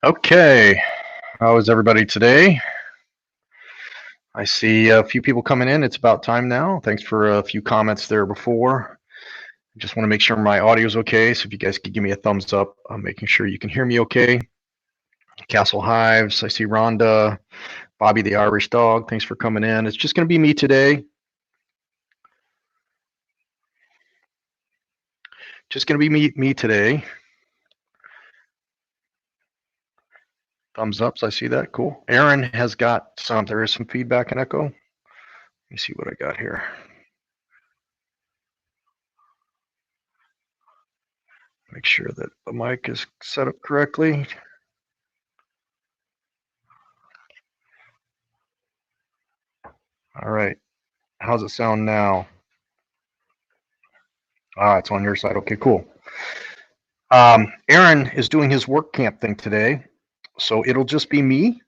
Okay, how is everybody today? I see a few people coming in. It's about time now. Thanks for a few comments there before. Just want to make sure my audio is okay. So if you guys could give me a thumbs up, I'm making sure you can hear me okay. Castle Hives, I see Rhonda, Bobby the Irish Dog. Thanks for coming in. It's just going to be me today. Just going to be me today. Thumbs ups. I see that. Cool. Aaron has got some. There is some feedback and echo. Let me see what I got here. Make sure that the mic is set up correctly. All right. How's it sound now? It's on your side. Okay, cool. Aaron is doing his work camp thing today, so it'll just be me,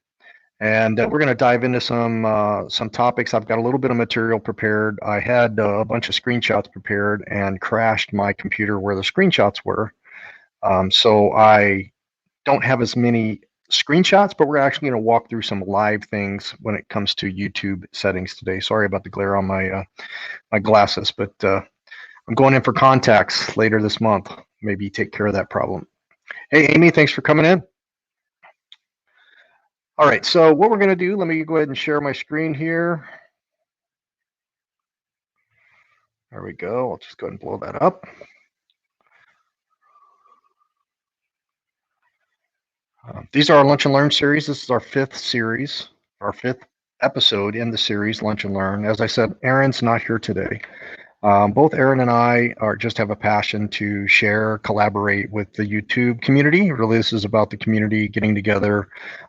and we're going to dive into some topics. I've got a little bit of material prepared. I had a bunch of screenshots prepared and crashed my computer where the screenshots were, so I don't have as many screenshots, but we're actually going to walk through some live things when it comes to YouTube settings today. Sorry about the glare on my glasses, but I'm going in for contacts later this month. Maybe take care of that problem. Hey, Amy, thanks for coming in. All right, so what we're going to do, let me go ahead and share my screen here. There we go. I'll just go ahead and blow that up. These are our Lunch and Learn series. This is our fifth series, our fifth episode in the series, Lunch and Learn. As I said, Aaron's not here today. Both Aaron and I just have a passion to share, collaborate with the YouTube community. Really, this is about the community getting together,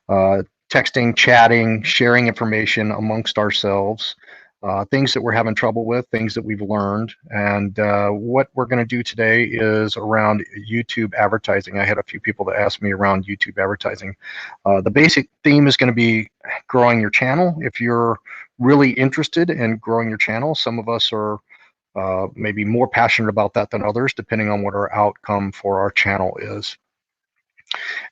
texting, chatting, sharing information amongst ourselves, things that we're having trouble with, things that we've learned. And what we're going to do today is around YouTube advertising. I had a few people that asked me around YouTube advertising. The basic theme is going to be growing your channel. If you're really interested in growing your channel, some of us are maybe more passionate about that than others, depending on what our outcome for our channel is.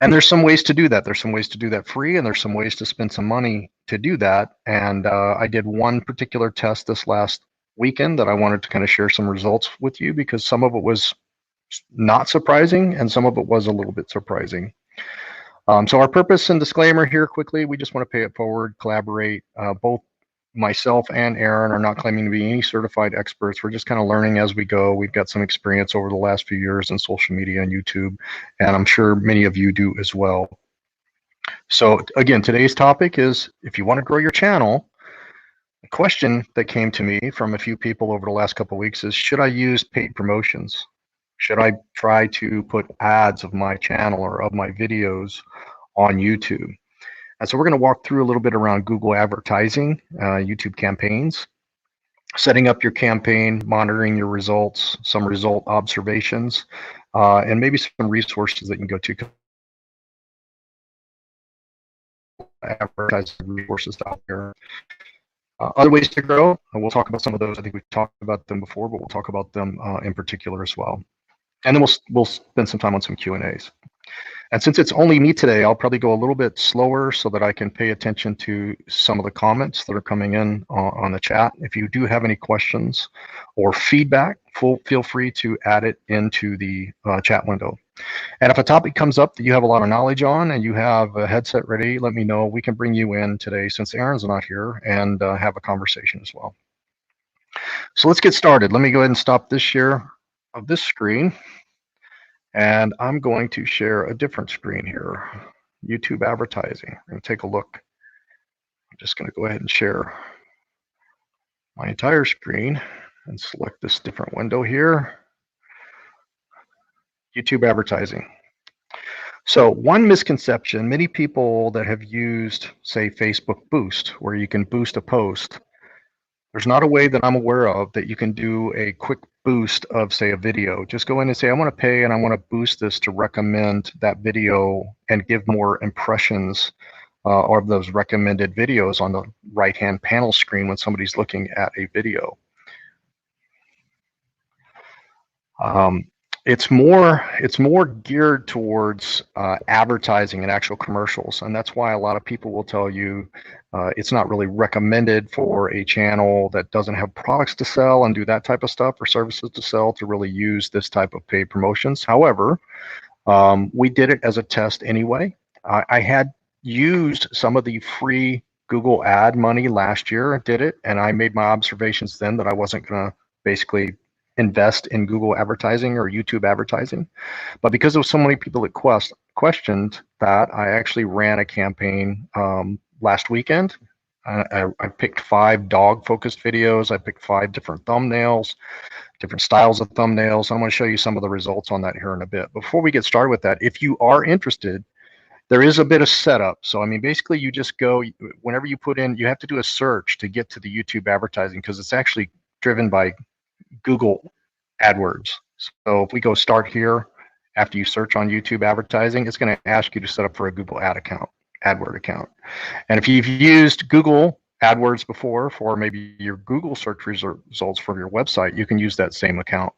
And there's some ways to do that. There's some ways to do that free, and there's some ways to spend some money to do that. And I did one particular test this last weekend that I wanted to kind of share some results with you, because some of it was not surprising and some of it was a little bit surprising. So our purpose and disclaimer here quickly, we just want to pay it forward, collaborate. Both myself and Aaron are not claiming to be any certified experts. We're just kind of learning as we go. We've got some experience over the last few years in social media and YouTube, and I'm sure many of you do as well. So again, today's topic is, if you want to grow your channel, a question that came to me from a few people over the last couple of weeks is, should I use paid promotions? Should I try to put ads of my channel or of my videos on YouTube? And so we're going to walk through a little bit around Google advertising, YouTube campaigns, setting up your campaign, monitoring your results, some result observations, and maybe some resources that you can go to. Advertising resources out there. Other ways to grow, and we'll talk about some of those. I think we've talked about them before, but we'll talk about them in particular as well. And then we'll spend some time on some Q&As. And since it's only me today, I'll probably go a little bit slower so that I can pay attention to some of the comments that are coming in on the chat. If you do have any questions or feedback, feel free to add it into the chat window. And if a topic comes up that you have a lot of knowledge on and you have a headset ready, let me know. We can bring you in today since Aaron's not here and have a conversation as well. So let's get started. Let me go ahead and stop this share of this screen. And I'm going to share a different screen here, YouTube advertising. I'm going to take a look. I'm just going to go ahead and share my entire screen and select this different window here, YouTube advertising. So one misconception, many people that have used, say, Facebook Boost, where you can boost a post, there's not a way that I'm aware of that you can do a quick boost of, say, a video. Just go in and say, I want to pay and I want to boost this to recommend that video and give more impressions of those recommended videos on the right-hand panel screen when somebody's looking at a video. It's more geared towards advertising and actual commercials, and that's why a lot of people will tell you it's not really recommended for a channel that doesn't have products to sell and do that type of stuff or services to sell to really use this type of paid promotions. However, we did it as a test anyway. I had used some of the free Google ad money last year, did it, and I made my observations then that I wasn't going to basically invest in Google advertising or YouTube advertising. But because there was so many people that questioned that, I actually ran a campaign last weekend. I picked 5 dog-focused videos. I picked 5 different thumbnails, different styles of thumbnails. I'm going to show you some of the results on that here in a bit. Before we get started with that, if you are interested, there is a bit of setup. So, I mean, basically you just go, whenever you put in, you have to do a search to get to the YouTube advertising because it's actually driven by Google AdWords. So if we go start here, after you search on YouTube advertising, it's going to ask you to set up for a Google AdWord account. And if you've used Google AdWords before for maybe your Google search results for your website, you can use that same account.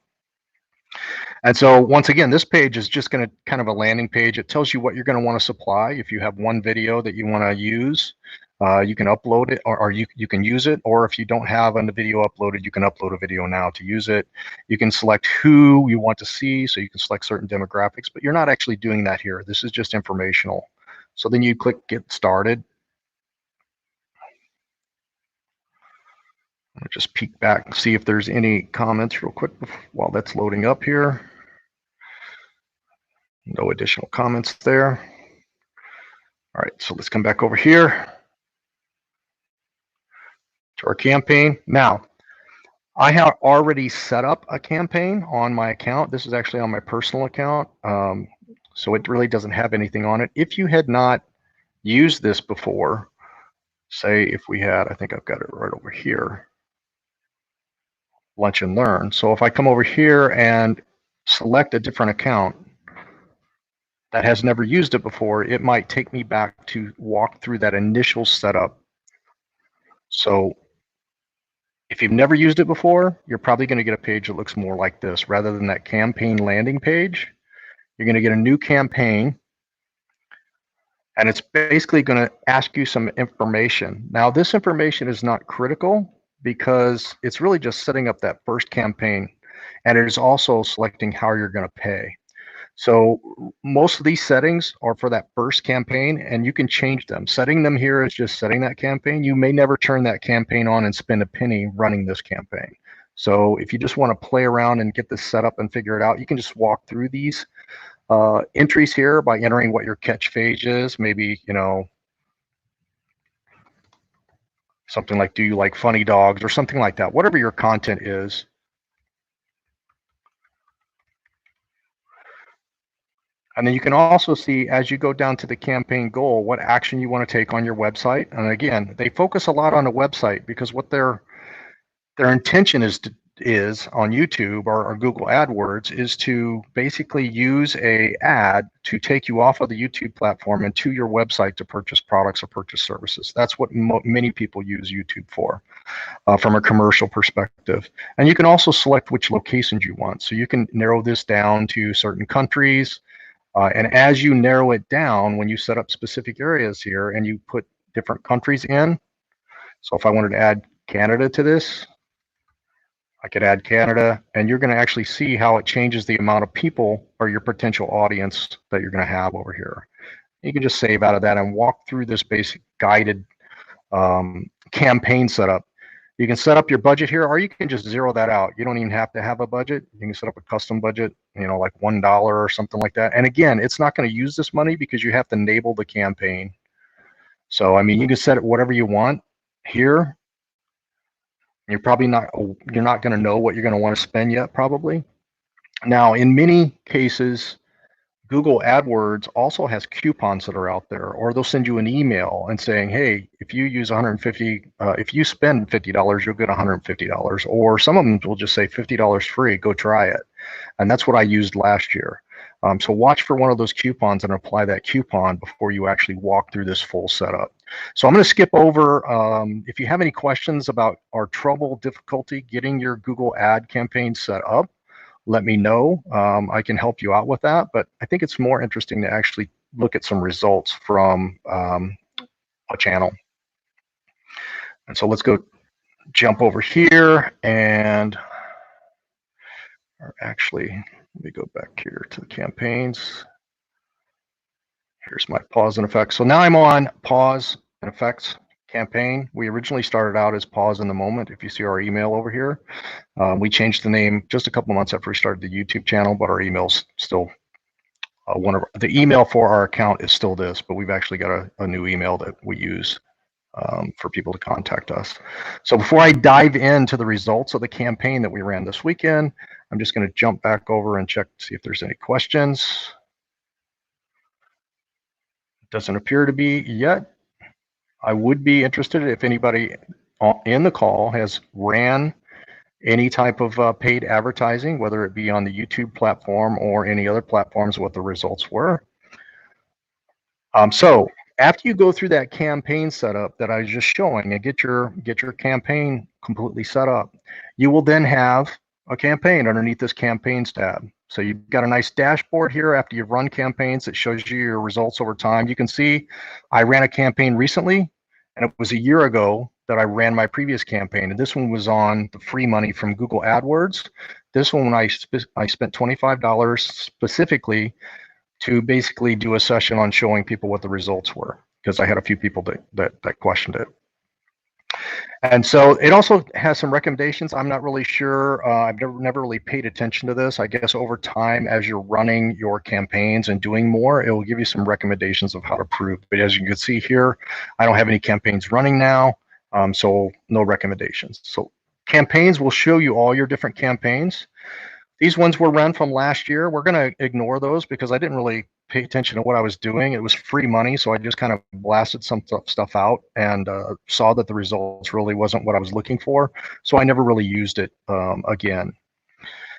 And so once again, this page is just going to kind of a landing page. It tells you what you're going to want to supply. If you have one video that you want to use, you can upload it, or you can use it. Or if you don't have a video uploaded, you can upload a video now to use it. You can select who you want to see, so you can select certain demographics, but you're not actually doing that here. This is just informational. So then you click Get Started. I'll just peek back and see if there's any comments real quick while that's loading up here. No additional comments there. All right, so let's come back over here to our campaign. Now, I have already set up a campaign on my account. This is actually on my personal account, so it really doesn't have anything on it. If you had not used this before, say if we had, I think I've got it right over here, Lunch and Learn. So if I come over here and select a different account that has never used it before, it might take me back to walk through that initial setup. So if you've never used it before, you're probably going to get a page that looks more like this. Rather than that campaign landing page, you're going to get a new campaign, and it's basically going to ask you some information. Now, this information is not critical because it's really just setting up that first campaign, and it is also selecting how you're going to pay. So most of these settings are for that first campaign, and you can change them. Setting them here is just setting that campaign. You may never turn that campaign on and spend a penny running this campaign. So if you just want to play around and get this set up and figure it out, you can just walk through these entries here by entering what your catchphrase is. Maybe, you know, something like, do you like funny dogs, or something like that, whatever your content is. And then you can also see, as you go down to the campaign goal, what action you want to take on your website. And again, they focus a lot on the website because what their intention is on YouTube or Google AdWords is to basically use a ad to take you off of the YouTube platform and to your website to purchase products or purchase services. That's what many people use YouTube for, from a commercial perspective. And you can also select which locations you want. So you can narrow this down to certain countries. And as you narrow it down, when you set up specific areas here and you put different countries in, so if I wanted to add Canada to this, I could add Canada, and you're going to actually see how it changes the amount of people or your potential audience that you're going to have over here. You can just save out of that and walk through this basic guided campaign setup. You can set up your budget here, or you can just zero that out. You don't even have to have a budget. You can set up a custom budget, you know, like $1 or something like that. And again, it's not going to use this money because you have to enable the campaign. So, I mean, you can set it whatever you want here. You're not going to know what you're going to want to spend yet, probably. Now, in many cases, Google AdWords also has coupons that are out there, or they'll send you an email and saying, hey, if you use if you spend $50, you'll get $150. Or some of them will just say $50 free, go try it. And that's what I used last year. So watch for one of those coupons and apply that coupon before you actually walk through this full setup. So I'm going to skip over. If you have any questions about our trouble, difficulty getting your Google ad campaign set up, let me know. I can help you out with that, but I think it's more interesting to actually look at some results from a channel. And so let's go jump over here and actually, let me go back here to the campaigns. Here's my pause and effects. So now I'm on pause and effects campaign. We originally started out as pause in the moment. If you see our email over here, we changed the name just a couple months after we started the YouTube channel, but our email's still the email for our account is still this, but we've actually got a new email that we use for people to contact us. So before I dive into the results of the campaign that we ran this weekend, I'm just going to jump back over and check to see if there's any questions. Doesn't appear to be yet. I would be interested if anybody in the call has ran any type of paid advertising, whether it be on the YouTube platform or any other platforms, what the results were. So after you go through that campaign setup that I was just showing and get your campaign completely set up, you will then have a campaign underneath this campaigns tab. So you've got a nice dashboard here after you've run campaigns that shows you your results over time. You can see I ran a campaign recently, and it was a year ago that I ran my previous campaign. And this one was on the free money from Google AdWords. This one, I spent $25 specifically to basically do a session on showing people what the results were, because I had a few people that questioned it. And so it also has some recommendations. I'm not really sure. I've never really paid attention to this. I guess over time, as you're running your campaigns and doing more, it will give you some recommendations of how to improve. But as you can see here, I don't have any campaigns running now, so no recommendations. So campaigns will show you all your different campaigns. These ones were run from last year. We're going to ignore those because I didn't really pay attention to what I was doing. It was free money, so I just kind of blasted some stuff out and saw that the results really wasn't what I was looking for. So I never really used it again.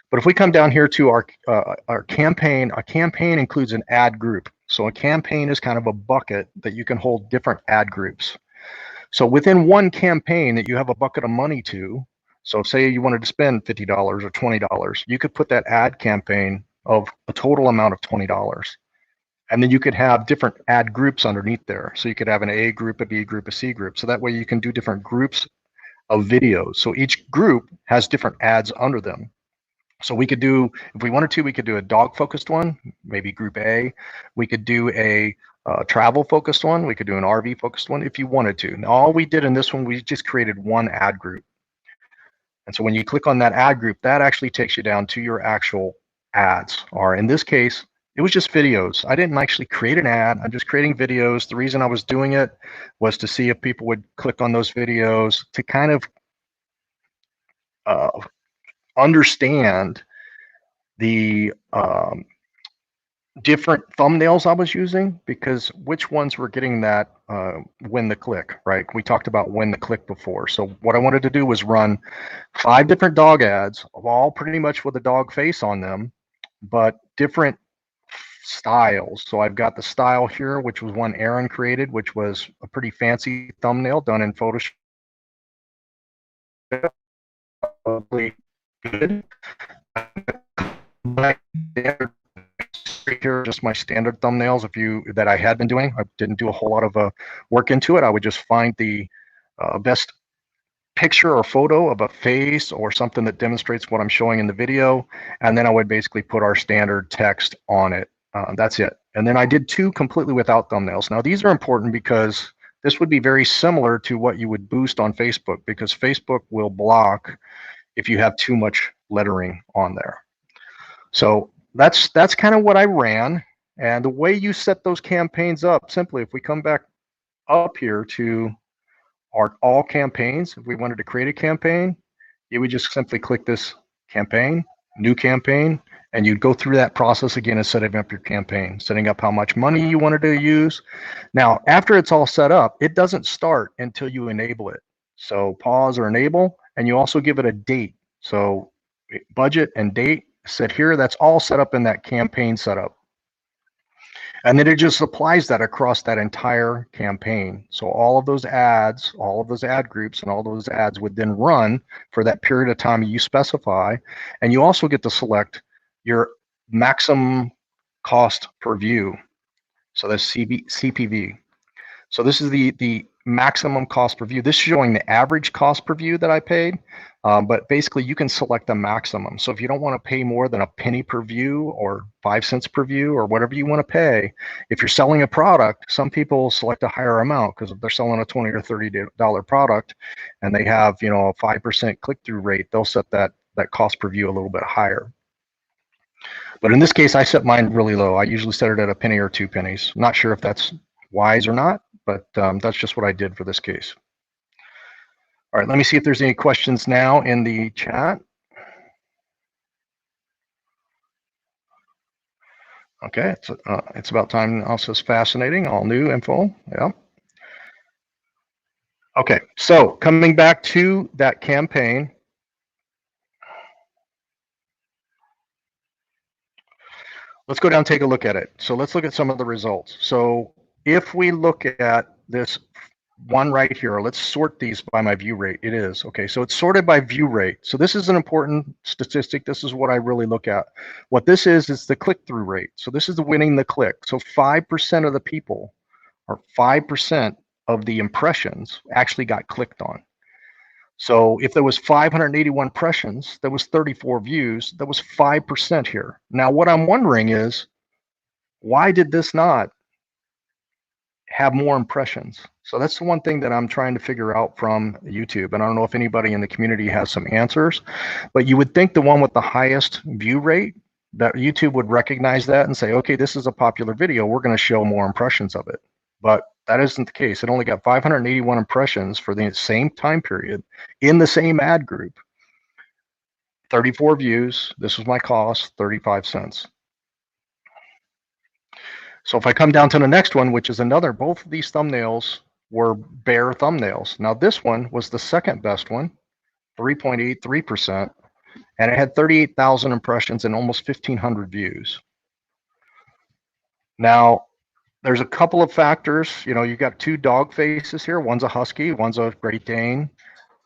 But if we come down here to our campaign, a campaign includes an ad group. So a campaign is kind of a bucket that you can hold different ad groups. So within one campaign that you have a bucket of money to, so say you wanted to spend $50 or $20, you could put that ad campaign of a total amount of $20. And then you could have different ad groups underneath there. So you could have an A group, a B group, a C group. So that way you can do different groups of videos. So each group has different ads under them. So we could do, if we wanted to, we could do a dog focused one, maybe group A. We could do a travel focused one. We could do an RV focused one if you wanted to. Now, all we did in this one, we just created one ad group. And so when you click on that ad group, that actually takes you down to your actual ads. Or in this case, it was just videos. I didn't actually create an ad. I'm just creating videos. The reason I was doing it was to see if people would click on those videos to kind of understand the different thumbnails I was using, because which ones were getting that win the click, right? We talked about win the click before. So what I wanted to do was run 5 different dog ads, all pretty much with a dog face on them, but different styles. So I've got the style here, which was one Aron created, which was a pretty fancy thumbnail done in Photoshop. Good. Here are just my standard thumbnails. That I had been doing, I didn't do a whole lot of work into it. I would just find the best picture or photo of a face or something that demonstrates what I'm showing in the video, and then I would basically put our standard text on it. That's it. And then I did 2 completely without thumbnails. Now these are important because this would be very similar to what you would boost on Facebook, because Facebook will block if you have too much lettering on there. So that's kind of what I ran. And the way you set those campaigns up, simply, if we come back up here to our all campaigns, if we wanted to create a campaign, you would just simply click this campaign, new campaign, and you'd go through that process again of setting up your campaign, setting up how much money you wanted to use. Now, after it's all set up, it doesn't start until you enable it. So pause or enable, and you also give it a date. So budget and date set here, that's all set up in that campaign setup. And then it just applies that across that entire campaign. So all of those ads, all of those ad groups and all those ads would then run for that period of time you specify. And you also get to select your maximum cost per view. So that's CPV. So this is the maximum cost per view. This is showing the average cost per view that I paid, but basically you can select the maximum. So if you don't want to pay more than a penny per view or 5 cents per view or whatever you want to pay, if you're selling a product, some people select a higher amount because if they're selling a $20 or $30 product and they have, you know, a 5% click-through rate, they'll set that cost per view a little bit higher. But in this case, I set mine really low. I usually set it at a penny or 2 pennies. I'm not sure if that's wise or not, but that's just what I did for this case. All right, let me see if there's any questions now in the chat. Okay, it's about time. Also, it's fascinating. All new info. Yeah. Okay, so coming back to that campaign. Let's go down and take a look at it. So let's look at some of the results. So if we look at this one right here, let's sort these by my view rate. It is. Okay, so it's sorted by view rate. So this is an important statistic. This is what I really look at. What this is the click-through rate. So this is the winning the click. So 5% of the people, or 5% of the impressions actually got clicked on. So if there was 581 impressions, there was 34 views, that was 5% here. Now what I'm wondering is, why did this not have more impressions? So that's the one thing that I'm trying to figure out from YouTube. And I don't know if anybody in the community has some answers, but you would think the one with the highest view rate, that YouTube would recognize that and say, okay, this is a popular video, we're going to show more impressions of it. But that isn't the case. It only got 581 impressions for the same time period in the same ad group. 34 views. This was my cost, 35 cents. So if I come down to the next one, which is another, both of these thumbnails were bare thumbnails. Now this one was the second best one, 3.83%, and it had 38,000 impressions and almost 1,500 views. Now, there's a couple of factors. You know, you've got two dog faces here. One's a Husky, one's a Great Dane.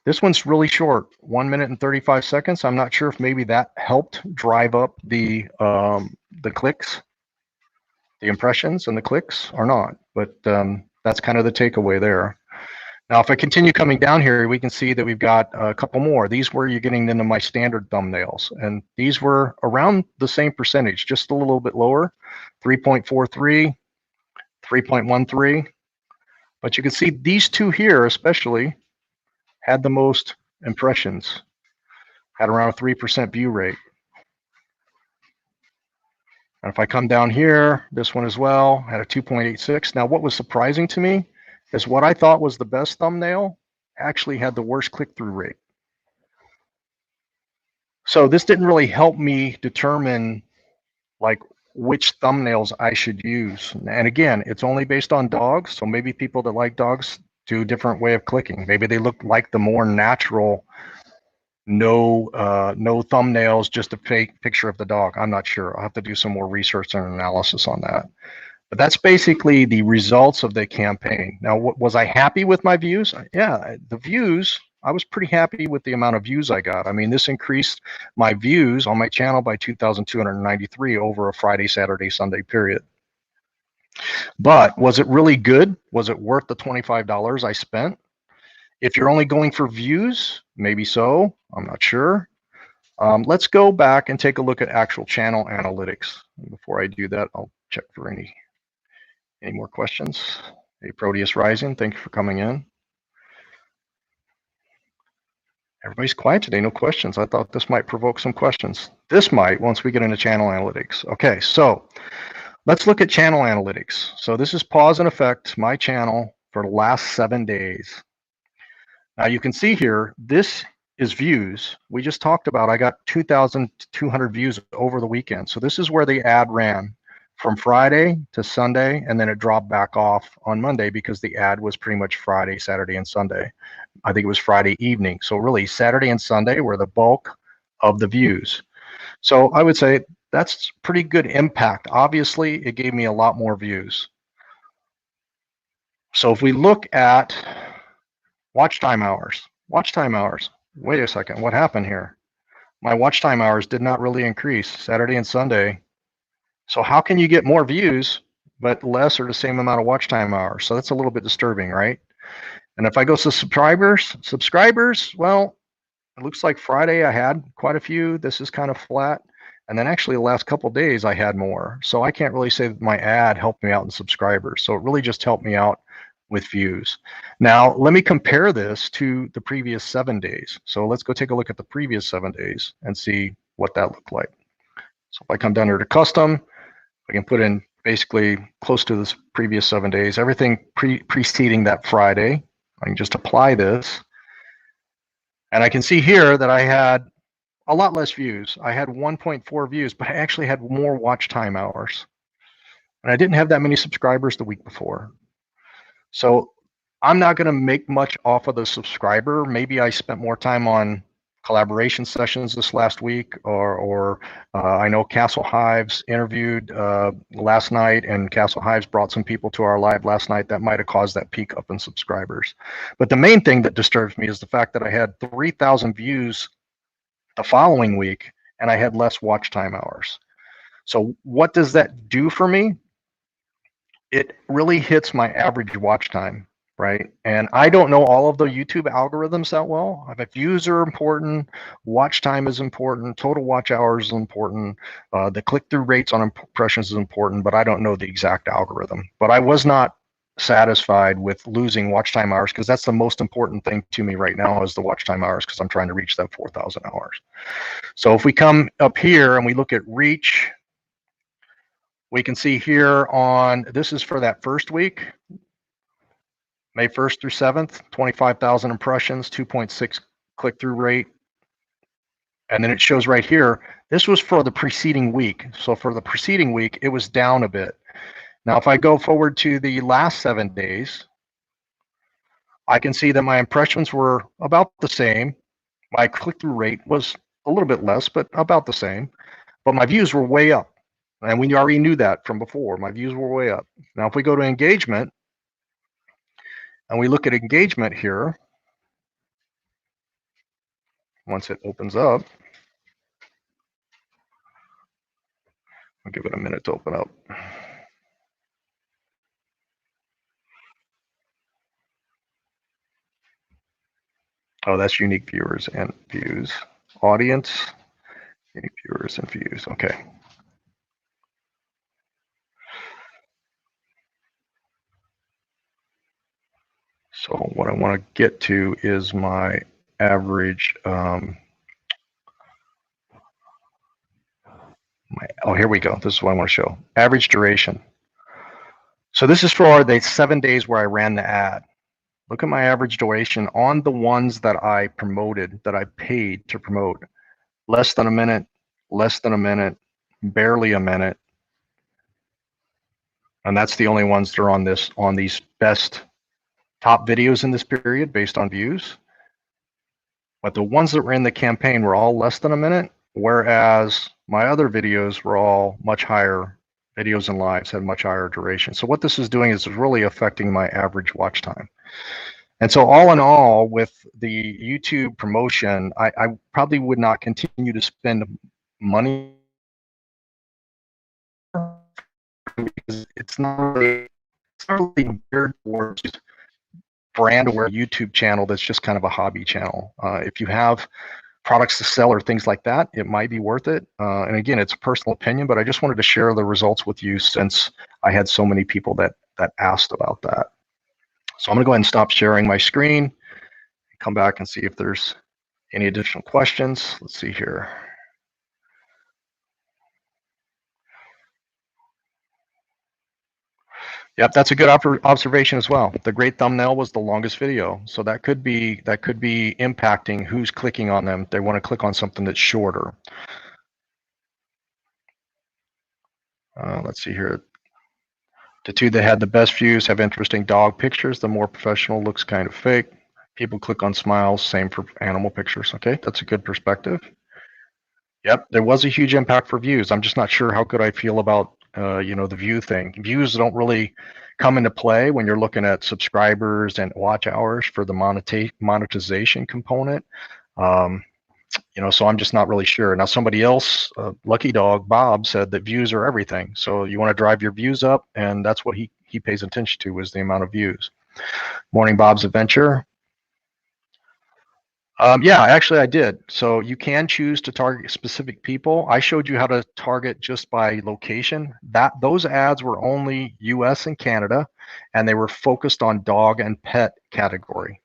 This one's really short, 1 minute and 35 seconds. I'm not sure if maybe that helped drive up the clicks, the impressions and the clicks or not, but that's kind of the takeaway there. Now, if I continue coming down here, we can see that we've got a couple more. These were you're getting into my standard thumbnails, and these were around the same percentage, just a little bit lower, 3.43. 3.13, but you can see these two here especially had the most impressions, had around a 3% view rate. And if I come down here, this one as well had a 2.86. Now what was surprising to me is what I thought was the best thumbnail actually had the worst click-through rate. So this didn't really help me determine like which thumbnails I should use. And again, it's only based on dogs. So maybe people that like dogs do a different way of clicking. Maybe they look like the more natural, no thumbnails, just a fake picture of the dog. I'm not sure. I'll have to do some more research and analysis on that. But that's basically the results of the campaign. Now, was I happy with my views? Yeah, the views, I was pretty happy with the amount of views I got. I mean, this increased my views on my channel by 2,293 over a Friday, Saturday, Sunday period. But was it really good? Was it worth the $25 I spent? If you're only going for views, maybe so. I'm not sure. Let's go back and take a look at actual channel analytics. Before I do that, I'll check for any more questions. Hey, Proteus Rising, thank you for coming in. Everybody's quiet today, no questions. I thought this might provoke some questions. This might once we get into channel analytics. Okay, so let's look at channel analytics. So this is pause and effect my channel for the last 7 days. Now you can see here, this is views. We just talked about, I got 2,200 views over the weekend. So this is where the ad ran from Friday to Sunday, and then it dropped back off on Monday because the ad was pretty much Friday, Saturday, and Sunday. I think it was Friday evening. So really Saturday and Sunday were the bulk of the views. So I would say that's pretty good impact. Obviously, it gave me a lot more views. So if we look at watch time hours, wait a second, what happened here? My watch time hours did not really increase Saturday and Sunday. So how can you get more views, but less or the same amount of watch time hours? So that's a little bit disturbing, right? And if I go to subscribers, well, it looks like Friday I had quite a few. This is kind of flat. And then actually the last couple of days I had more. So I can't really say that my ad helped me out in subscribers. So it really just helped me out with views. Now, let me compare this to the previous 7 days. So let's go take a look at the previous 7 days and see what that looked like. So if I come down here to custom, I can put in basically close to this previous 7 days, everything preceding that Friday. I can just apply this. And I can see here that I had a lot less views. I had 1.4 views, but I actually had more watch time hours. And I didn't have that many subscribers the week before. So I'm not going to make much off of the subscriber. Maybe I spent more time on collaboration sessions this last week, or I know Castle Hives interviewed last night, and Castle Hives brought some people to our live last night. That might have caused that peak up in subscribers. But the main thing that disturbs me is the fact that I had 3,000 views the following week, and I had less watch time hours. So what does that do for me? It really hits my average watch time, right? And I don't know all of the YouTube algorithms that well. If views are important, watch time is important, total watch hours is important, the click-through rates on impressions is important, but I don't know the exact algorithm. But I was not satisfied with losing watch time hours, because that's the most important thing to me right now is the watch time hours, because I'm trying to reach that 4,000 hours. So if we come up here and we look at reach, we can see here on, this is for that first week, May 1st through 7th, 25,000 impressions, 2.6 click-through rate. And then it shows right here, this was for the preceding week. So for the preceding week, it was down a bit. Now, if I go forward to the last 7 days, I can see that my impressions were about the same. My click-through rate was a little bit less, but about the same. But my views were way up. And we already knew that from before. My views were way up. Now, if we go to engagement, and we look at engagement here, once it opens up, I'll give it a minute to open up. Oh, that's unique viewers and views. Audience, unique viewers and views. Okay. So what I want to get to is my average. Oh, here we go. This is what I want to show. Average duration. So this is for the 7 days where I ran the ad. Look at my average duration on the ones that I promoted, that I paid to promote. Less than a minute, less than a minute, barely a minute. And that's the only ones that are on these best top videos in this period based on views. But the ones that were in the campaign were all less than a minute, whereas my other videos were all much higher. Videos and lives had much higher duration. So what this is doing is really affecting my average watch time. And so all in all, with the YouTube promotion, I probably would not continue to spend money, because it's not really geared towards brand aware YouTube channel that's just kind of a hobby channel. If you have products to sell or things like that, it might be worth it. And again, it's a personal opinion, but I just wanted to share the results with you since I had so many people that asked about that. So I'm going to go ahead and stop sharing my screen, come back and see if there's any additional questions. Let's see here. Yep, that's a good observation as well. The great thumbnail was the longest video, so that could be impacting who's clicking on them. They want to click on something that's shorter. Let's see here. The two that had the best views have interesting dog pictures. The more professional looks kind of fake. People click on smiles. Same for animal pictures. Okay, that's a good perspective. Yep, there was a huge impact for views. I'm just not sure how good I feel about the view thing. Views don't really come into play when you're looking at subscribers and watch hours for the monetization component. Um, so I'm just not really sure. Now somebody else, Lucky Dog Bob, said that views are everything. So you want to drive your views up, and that's what he pays attention to, is the amount of views. Morning Bob's Adventure. Yeah, actually I did. So you can choose to target specific people. I showed you how to target just by location. Those ads were only US and Canada, and they were focused on dog and pet category.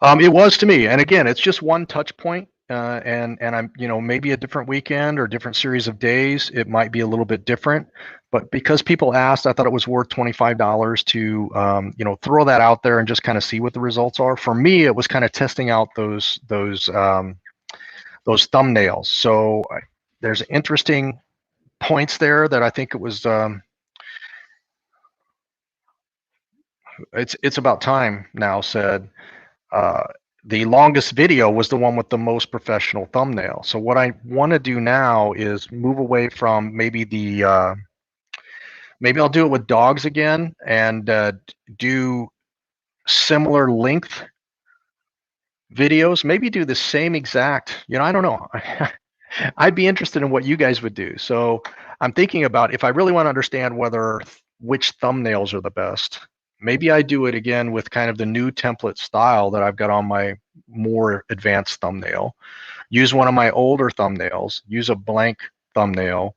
It was to me, and again, it's just one touch point, and I'm maybe a different weekend or different series of days, it might be a little bit different, but because people asked, I thought it was worth $25 to throw that out there and just kind of see what the results are. For me, it was kind of testing out those thumbnails. So there's interesting points there that I think it was. It's about time now. Said. Uh, the longest video was the one with the most professional thumbnail. So what I want to do now is move away from maybe I'll do it with dogs again, and do similar length videos. Maybe do the same exact. I don't know. I'd be interested in what you guys would do. So I'm thinking about, if I really want to understand which thumbnails are the best, maybe I do it again with kind of the new template style that I've got on my more advanced thumbnail. Use one of my older thumbnails, use a blank thumbnail,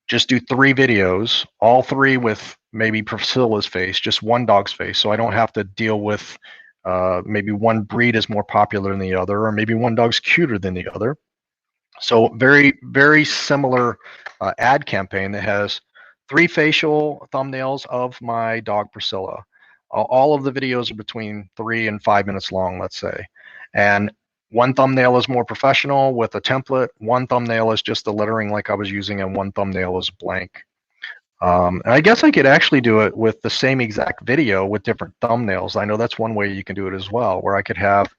just do 3 videos, all 3 with maybe Priscilla's face, just one dog's face. So I don't have to deal with maybe one breed is more popular than the other, or maybe one dog's cuter than the other. So very, very similar ad campaign that has 3 facial thumbnails of my dog Priscilla. All of the videos are between 3 and 5 minutes long, let's say. And one thumbnail is more professional with a template. One thumbnail is just the lettering like I was using, and one thumbnail is blank. And I guess I could actually do it with the same exact video with different thumbnails. I know that's one way you can do it as well, where I could have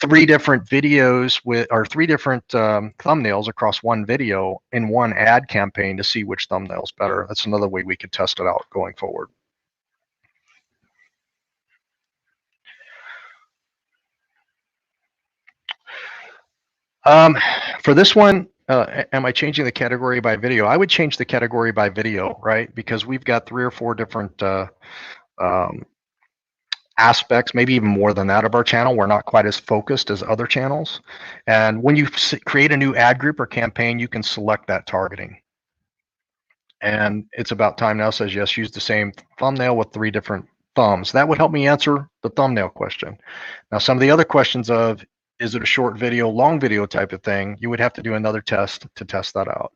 3 different videos or 3 different thumbnails across one video in one ad campaign to see which thumbnail's better. That's another way we could test it out going forward. Um, for this one, am I changing the category by video? I would change the category by video, right? Because we've got 3 or 4 different um, aspects, maybe even more than that, of our channel. We're not quite as focused as other channels. And when you create a new ad group or campaign, you can select that targeting. And it's about time now says, yes, use the same thumbnail with 3 different thumbs. That would help me answer the thumbnail question. Now, some of the other questions of, is it a short video, long video type of thing, you would have to do another test to test that out.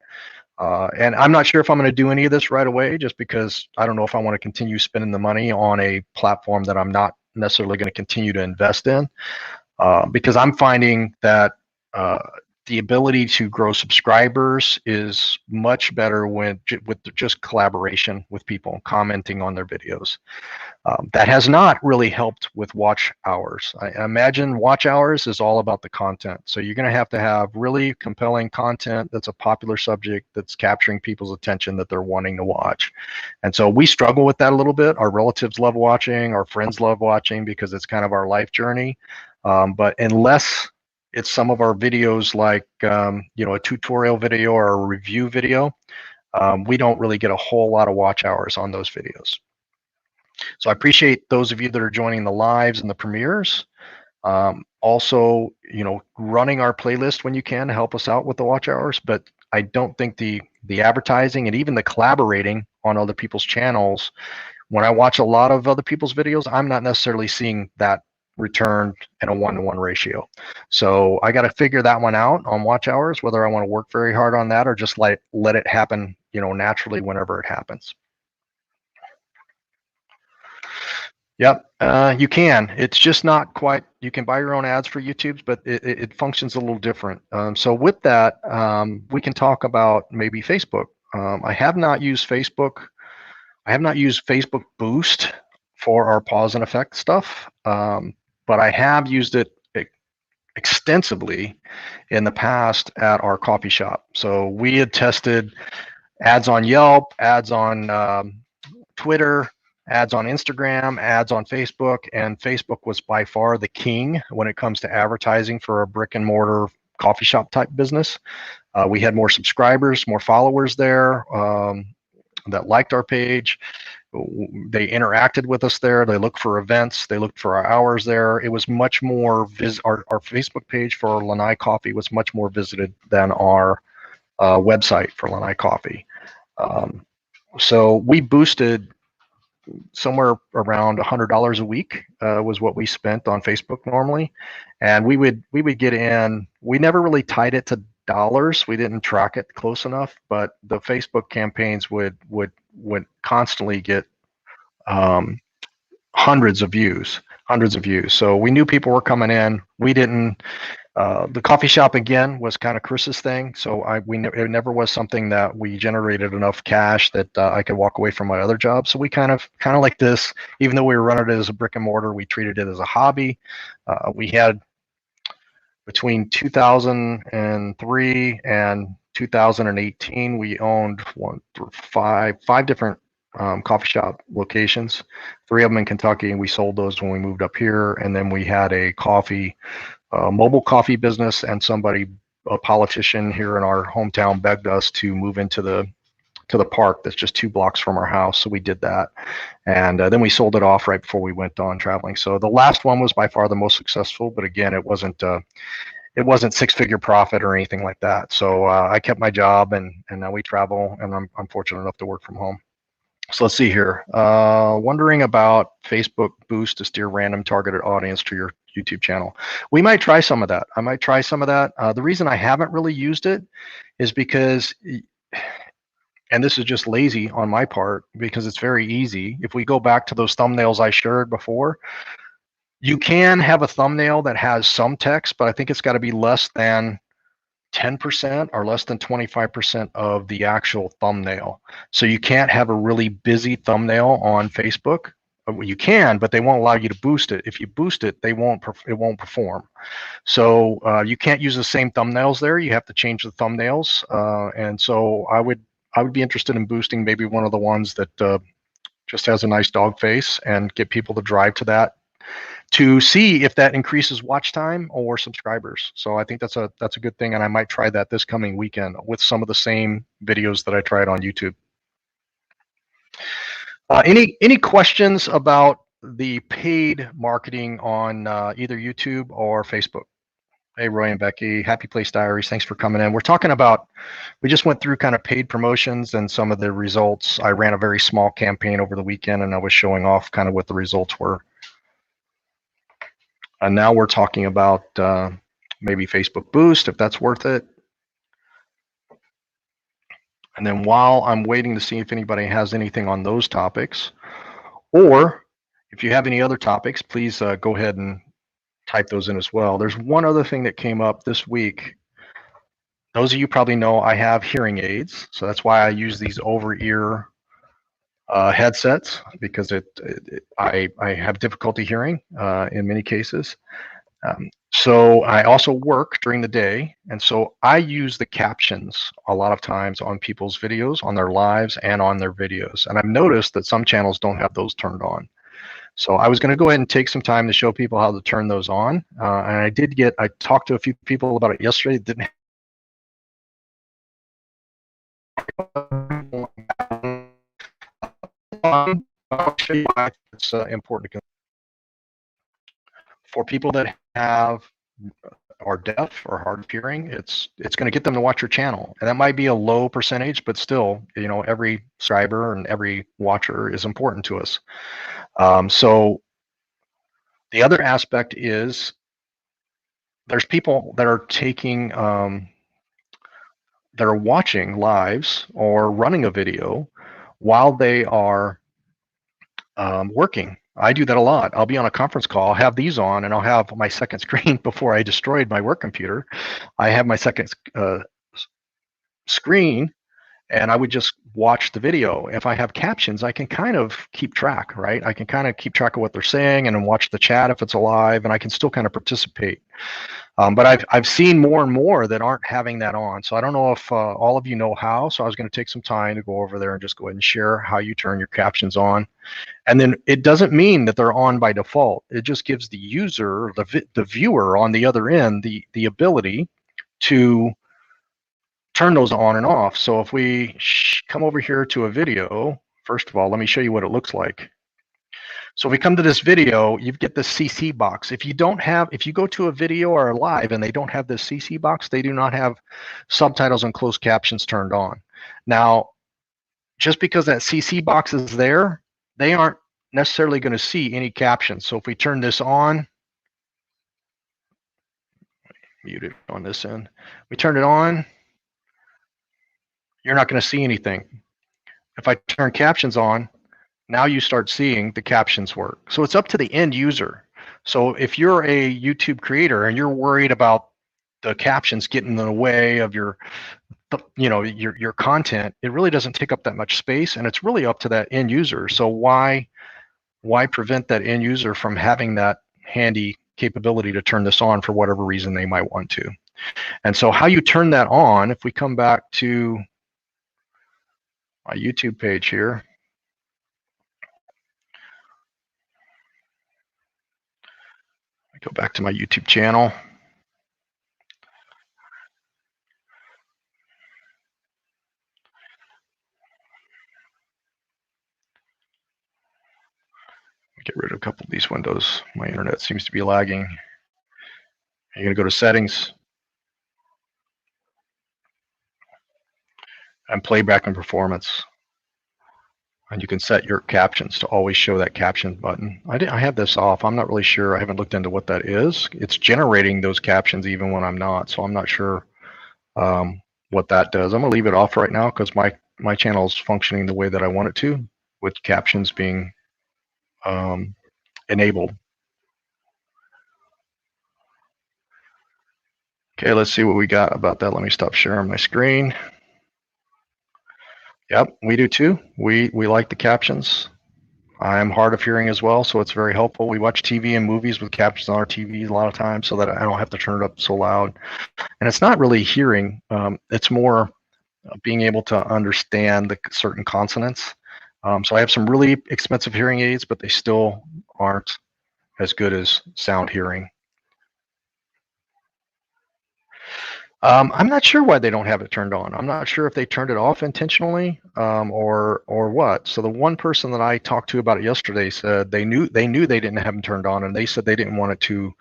And I'm not sure if I'm going to do any of this right away, just because I don't know if I want to continue spending the money on a platform that I'm not necessarily going to continue to invest in, because I'm finding that the ability to grow subscribers is much better with just collaboration with people, commenting on their videos. That has not really helped with watch hours. I imagine watch hours is all about the content. So you're going to have really compelling content that's a popular subject, that's capturing people's attention, that they're wanting to watch. And so we struggle with that a little bit. Our relatives love watching, our friends love watching, because it's kind of our life journey. But unless it's some of our videos like a tutorial video or a review video, we don't really get a whole lot of watch hours on those videos. So I appreciate those of you that are joining the lives and the premieres. Also, running our playlist when you can to help us out with the watch hours. But I don't think the advertising and even the collaborating on other people's channels, when I watch a lot of other people's videos, I'm not necessarily seeing that return in a 1-to-1 ratio. So I got to figure that one out on watch hours, whether I want to work very hard on that or just let it happen, naturally whenever it happens. Yep, you can. It's just not quite. You can buy your own ads for YouTube, but it functions a little different. So with that, we can talk about maybe Facebook. I have not used Facebook. I have not used Facebook Boost for our pause and effect stuff, but I have used it extensively in the past at our coffee shop. So we had tested ads on Yelp, ads on Twitter, ads on Instagram, ads on Facebook, and Facebook was by far the king when it comes to advertising for a brick and mortar coffee shop type business. We had more subscribers, more followers there that liked our page. They interacted with us there. They looked for events. They looked for our hours there. It was much more our Facebook page for Lanai Coffee was much more visited than our website for Lanai Coffee. So we boosted somewhere around $100 a week was what we spent on Facebook normally, and we would get in. We never really tied it to dollars. We didn't track it close enough, but the Facebook campaigns would constantly get hundreds of views. So we knew people were coming in. We didn't. The coffee shop again was kind of Chris's thing, so it never was something that we generated enough cash that I could walk away from my other job. So we kind of like this, even though we were running it as a brick and mortar, we treated it as a hobby. We had between 2003 and 2018, we owned five different coffee shop locations, 3 of them in Kentucky, and we sold those when we moved up here. And then we had a mobile coffee business, and a politician here in our hometown begged us to move into the park that's just 2 blocks from our house. So we did that. And then we sold it off right before we went on traveling. So the last one was by far the most successful, but again, it wasn't 6-figure profit or anything like that. So I kept my job, and now we travel, and I'm fortunate enough to work from home. So let's see here. Wondering about Facebook boost to steer random targeted audience to your YouTube channel. We might try some of that. I might try some of that. The reason I haven't really used it is because, and this is just lazy on my part, because it's very easy. If we go back to those thumbnails I shared before, you can have a thumbnail that has some text, but I think it's got to be less than 10% or less than 25% of the actual thumbnail. So you can't have a really busy thumbnail on Facebook. You can, but they won't allow you to boost it. If you boost it, it won't perform. So you can't use the same thumbnails there. You have to change the thumbnails. And so I would be interested in boosting maybe one of the ones that just has a nice dog face, and get people to drive to that to see if that increases watch time or subscribers. So I think that's a good thing, and I might try that this coming weekend with some of the same videos that I tried on YouTube. Any questions about the paid marketing on either YouTube or Facebook? Hey, Roy and Becky, Happy Place Diaries, thanks for coming in. We're talking about, we just went through kind of paid promotions and some of the results. I ran a very small campaign over the weekend, and I was showing off kind of what the results were. And now we're talking about maybe Facebook Boost, if that's worth it. And then while I'm waiting to see if anybody has anything on those topics, or if you have any other topics, please go ahead and type those in as well. There's one other thing that came up this week. Those of you probably know I have hearing aids, so that's why I use these over-ear headsets, because I have difficulty hearing in many cases. So I also work during the day, and so I use the captions a lot of times on people's videos, on their lives, and on their videos. And I've noticed that some channels don't have those turned on. So I was going to go ahead and take some time to show people how to turn those on. And I talked to a few people about it yesterday. It didn't I'll show you why it's important for people that are deaf or hard of hearing. It's going to get them to watch your channel, and that might be a low percentage, but still, every subscriber and every watcher is important to us. So the other aspect is there's people that are taking that are watching lives or running a video while they are working. I do that a lot. I'll be on a conference call, I'll have these on, and I'll have my second screen. Before I destroyed my work computer, I have my second screen, and I would just watch the video. If I have captions, I can kind of keep track, right? I can kind of keep track of what they're saying and then watch the chat if it's alive, and I can still kind of participate. But I've seen more and more that aren't having that on. So I don't know if all of you know how. So I was going to take some time to go over there and just go ahead and share how you turn your captions on. And then it doesn't mean that they're on by default. It just gives the user, the viewer on the other end, the ability to turn those on and off. So if we come over here to a video, first of all, let me show you what it looks like. So if we come to this video, you get the CC box. If you go to a video or a live and they don't have this CC box, they do not have subtitles and closed captions turned on. Now, just because that CC box is there, they aren't necessarily going to see any captions. So if we turn this on, mute it on this end, we turn it on, you're not going to see anything. If I turn captions on, now you start seeing the captions work. So it's up to the end user. So if you're a YouTube creator and you're worried about the captions getting in the way of your content, it really doesn't take up that much space, and it's really up to that end user. So why prevent that end user from having that handy capability to turn this on for whatever reason they might want to? And so how you turn that on, if we come back to my YouTube page here, go back to my YouTube channel. Get rid of a couple of these windows. My internet seems to be lagging. You're going to go to settings and playback and performance. And you can set your captions to always show that caption button. I have this off. I'm not really sure. I haven't looked into what that is. It's generating those captions even when I'm not. So I'm not sure what that does. I'm going to leave it off right now because my channel is functioning the way that I want it to, with captions being enabled. Okay, let's see what we got about that. Let me stop sharing my screen. Yep, we do too. We like the captions. I'm hard of hearing as well, so it's very helpful. We watch TV and movies with captions on our TV a lot of times so that I don't have to turn it up so loud. And it's not really hearing. It's more being able to understand the certain consonants. So I have some really expensive hearing aids, but they still aren't as good as sound hearing. I'm not sure why they don't have it turned on. I'm not sure if they turned it off intentionally or what. So the one person that I talked to about it yesterday said they knew they didn't have them turned on, and they said they didn't want it to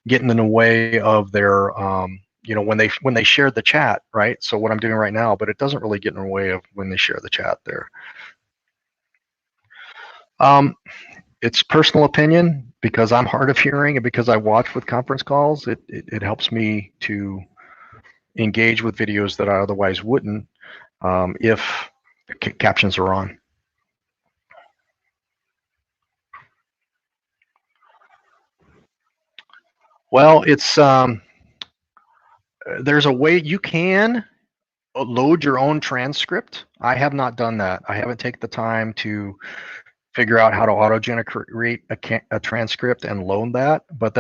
get in the way of their when they shared the chat, right? So what I'm doing right now, but it doesn't really get in the way of when they share the chat there. It's personal opinion, because I'm hard of hearing and because I watch with conference calls. It helps me to engage with videos that I otherwise wouldn't if captions are on. Well, it's there's a way you can load your own transcript. I have not done that. I haven't taken the time to figure out how to auto-generate a transcript and load that. But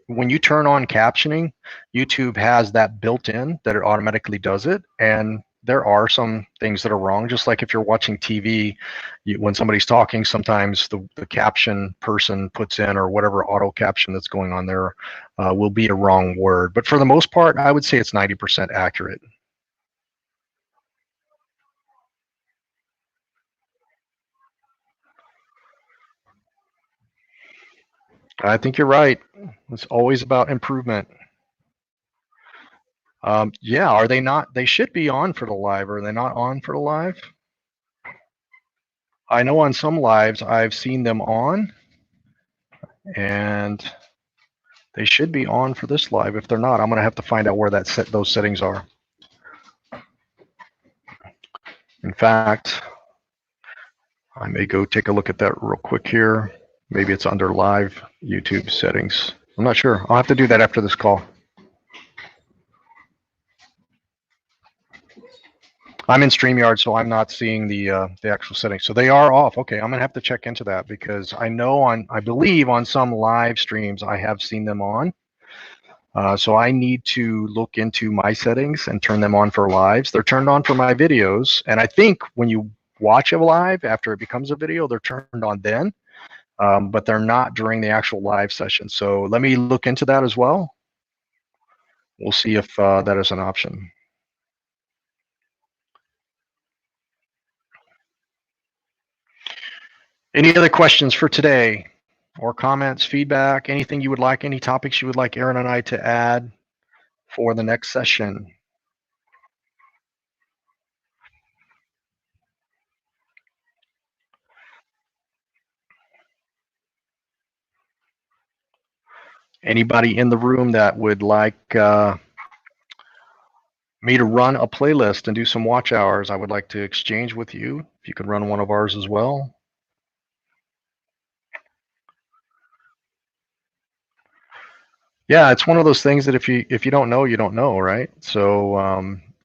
when you turn on captioning, YouTube has that built in that it automatically does it. And there are some things that are wrong, just like if you're watching TV, when somebody's talking, sometimes the caption person puts in, or whatever auto caption that's going on there will be a wrong word. But for the most part, I would say it's 90% accurate. I think you're right. It's always about improvement. Yeah, are they not? They should be on for the live. Are they not on for the live? I know on some lives I've seen them on, and they should be on for this live. If they're not, I'm going to have to find out where those settings are. In fact, I may go take a look at that real quick here. Maybe it's under live YouTube settings. I'm not sure. I'll have to do that after this call. I'm in StreamYard, so I'm not seeing the actual settings. So they are off. Okay, I'm gonna have to check into that because I believe on some live streams I have seen them on. So I need to look into my settings and turn them on for lives. They're turned on for my videos, and I think when you watch a live after it becomes a video, they're turned on then, but they're not during the actual live session. So let me look into that as well. We'll see if that is an option. Any other questions for today, or comments, feedback, anything you would like, any topics you would like Aron and I to add for the next session? Anybody in the room that would like me to run a playlist and do some watch hours, I would like to exchange with you. If you could run one of ours as well. Yeah, it's one of those things that if you don't know, you don't know, right? So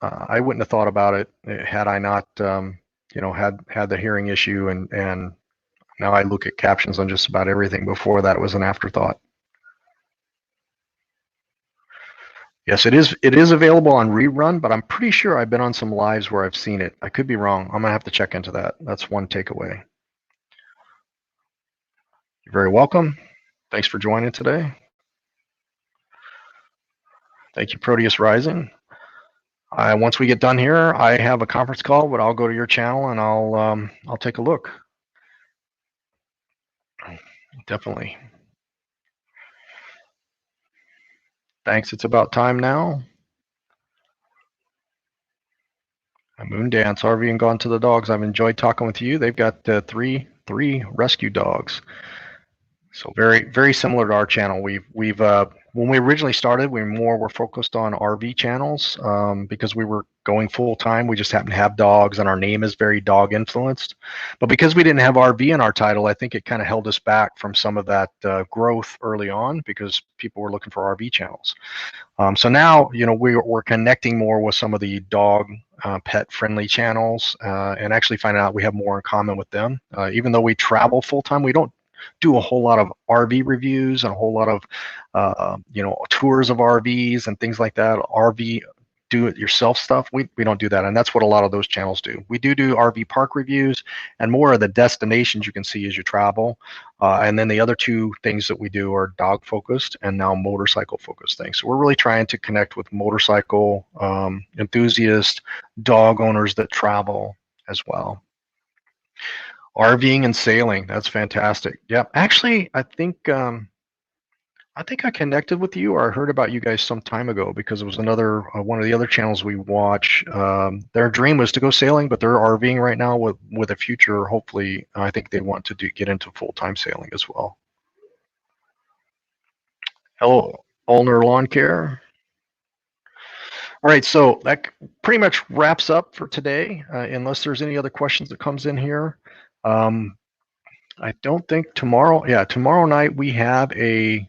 I wouldn't have thought about it had I not, had the hearing issue, and now I look at captions on just about everything. Before that, it was an afterthought. Yes, it is. It is available on rerun, but I'm pretty sure I've been on some lives where I've seen it. I could be wrong. I'm gonna have to check into that. That's one takeaway. You're very welcome. Thanks for joining today. Thank you, Proteus Rising. Once we get done here, I have a conference call, but I'll go to your channel and I'll take a look. Definitely. Thanks. It's about time now. Moon Dance, RV, and Gone to the Dogs. I've enjoyed talking with you. They've got three rescue dogs. So very similar to our channel. We've when we originally started, we were focused on RV channels because we were going full time. We just happened to have dogs, and our name is very dog influenced. But because we didn't have RV in our title, I think it kind of held us back from some of that growth early on because people were looking for RV channels. So now, we're connecting more with some of the dog pet friendly channels and actually finding out we have more in common with them. Even though we travel full time, we don't do a whole lot of RV reviews and a whole lot of tours of RVs and things like that. RV do it yourself stuff. We don't do that, and that's what a lot of those channels do. We do RV park reviews and more of the destinations you can see as you travel. And then the other two things that we do are dog focused and now motorcycle focused things. So we're really trying to connect with motorcycle enthusiasts, dog owners that travel as well. RVing and sailing, that's fantastic. Yeah, actually, I think I connected with you, or I heard about you guys some time ago because it was another one of the other channels we watch. Their dream was to go sailing, but they're RVing right now with a future. Hopefully, I think they want to get into full-time sailing as well. Hello, Ulner Lawn Care. All right, so that pretty much wraps up for today. Unless there's any other questions that comes in here, I don't think tomorrow. Yeah, tomorrow night we have a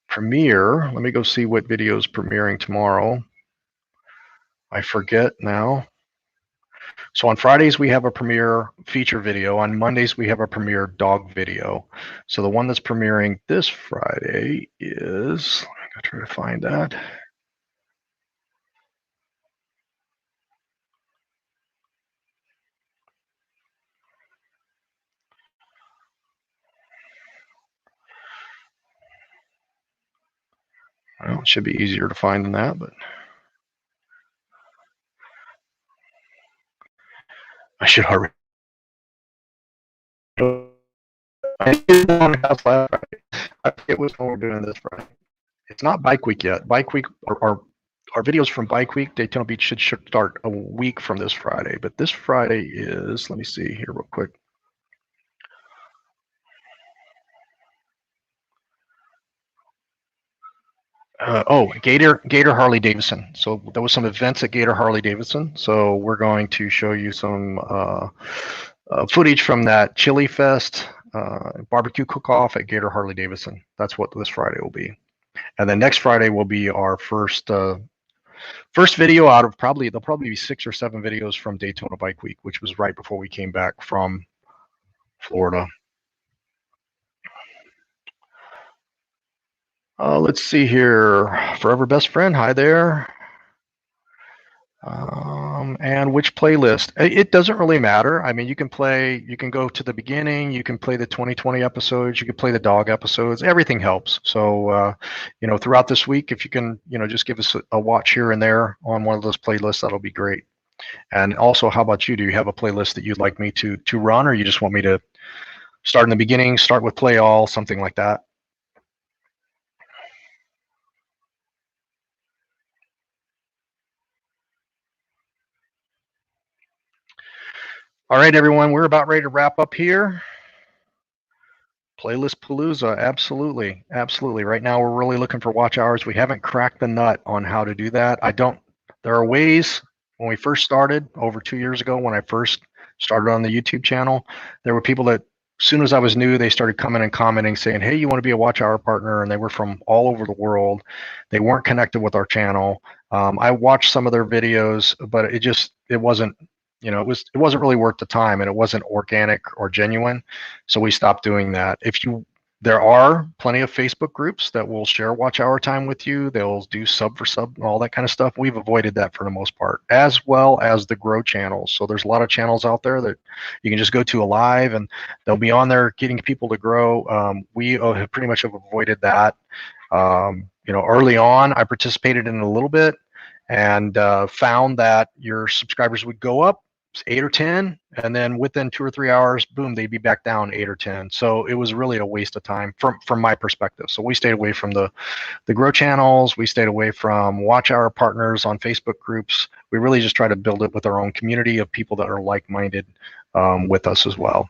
premiere. Let me go see what video is premiering tomorrow. I forget now. So on Fridays we have a premiere feature video. On Mondays we have a premiere dog video. So the one that's premiering this Friday is, I gotta try to find that. Well, it should be easier to find than that, but I should already. I forget which one we're doing this Friday. It's not Bike Week yet. Bike Week, our videos from Bike Week, Daytona Beach should start a week from this Friday. But this Friday is, let me see here real quick. Gator Harley Davidson. So there was some events at Gator Harley Davidson. So we're going to show you some footage from that Chili Fest barbecue cook-off at Gator Harley Davidson. That's what this Friday will be. And then next Friday will be our first First video out of there'll probably be 6 or 7 videos from Daytona Bike Week, which was right before we came back from Florida. Let's see here. Forever Best Friend, hi there. And which playlist? It doesn't really matter. I mean, you can go to the beginning, you can play the 2020 episodes, you can play the dog episodes, everything helps. So, throughout this week, if you can, just give us a watch here and there on one of those playlists, that'll be great. And also, how about you? Do you have a playlist that you'd like me to run, or you just want me to start in the beginning, start with play all, something like that? All right, everyone, we're about ready to wrap up here. Playlist Palooza, absolutely, absolutely. Right now, we're really looking for watch hours. We haven't cracked the nut on how to do that. There are ways. When we first started over 2 years ago, when I first started on the YouTube channel, there were people that, as soon as I was new, they started coming and commenting saying, hey, you want to be a watch hour partner? And they were from all over the world. They weren't connected with our channel. I watched some of their videos, but it wasn't, it wasn't really worth the time, and it wasn't organic or genuine. So we stopped doing that. There are plenty of Facebook groups that will share watch hour time with you. They'll do sub for sub and all that kind of stuff. We've avoided that for the most part, as well as the grow channels. So there's a lot of channels out there that you can just go to alive, and they'll be on there getting people to grow. We have pretty much avoided that. Early on, I participated in it a little bit, and found that your subscribers would go up 8 or 10, and then within 2 or 3 hours, boom, they'd be back down 8 or 10. So it was really a waste of time from my perspective. So we stayed away from the grow channels. We stayed away from watch hour partners on Facebook groups. We really just try to build it with our own community of people that are like-minded with us as well.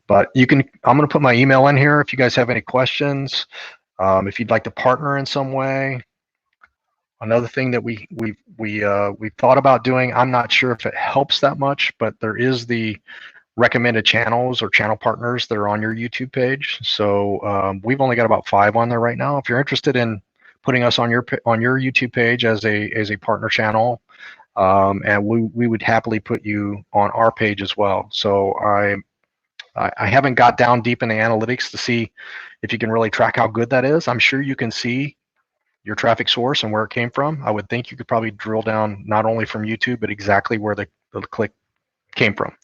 But I'm going to put my email in here if you guys have any questions. If you'd like to partner in some way. Another thing that we've thought about doing, I'm not sure if it helps that much, but there is the recommended channels or channel partners that are on your YouTube page. So we've only got about 5 on there right now. If you're interested in putting us on your YouTube page as a partner channel, and we would happily put you on our page as well. So I haven't got down deep in the analytics to see if you can really track how good that is. I'm sure you can see your traffic source and where it came from. I would think you could probably drill down not only from YouTube, but exactly where the click came from.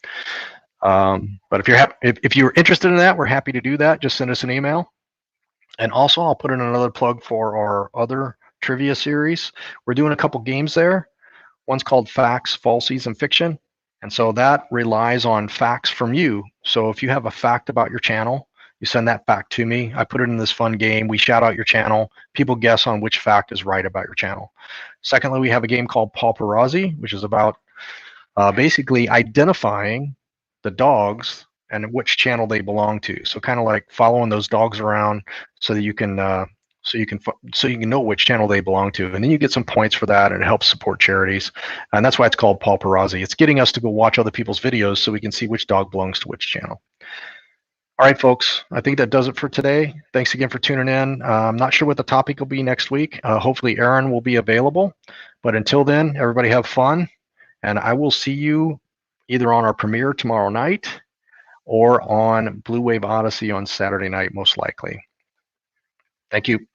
But if you're interested in that, we're happy to do that. Just send us an email. And also, I'll put in another plug for our other trivia series. We're doing a couple games there. One's called Facts, Falsies, and Fiction. And so that relies on facts from you. So if you have a fact about your channel, you send that fact to me. I put it in this fun game. We shout out your channel. People guess on which fact is right about your channel. Secondly, we have a game called Paparazzi, which is about basically identifying the dogs and which channel they belong to. So kind of like following those dogs around so that you can know which channel they belong to, and then you get some points for that, and it helps support charities. And that's why it's called Paparazzi. It's getting us to go watch other people's videos so we can see which dog belongs to which channel. All right, folks, I think that does it for today. Thanks again for tuning in. I'm not sure what the topic will be next week. Hopefully Aron will be available. But until then, everybody have fun. And I will see you either on our premiere tomorrow night or on Blue Wave Odyssey on Saturday night, most likely. Thank you.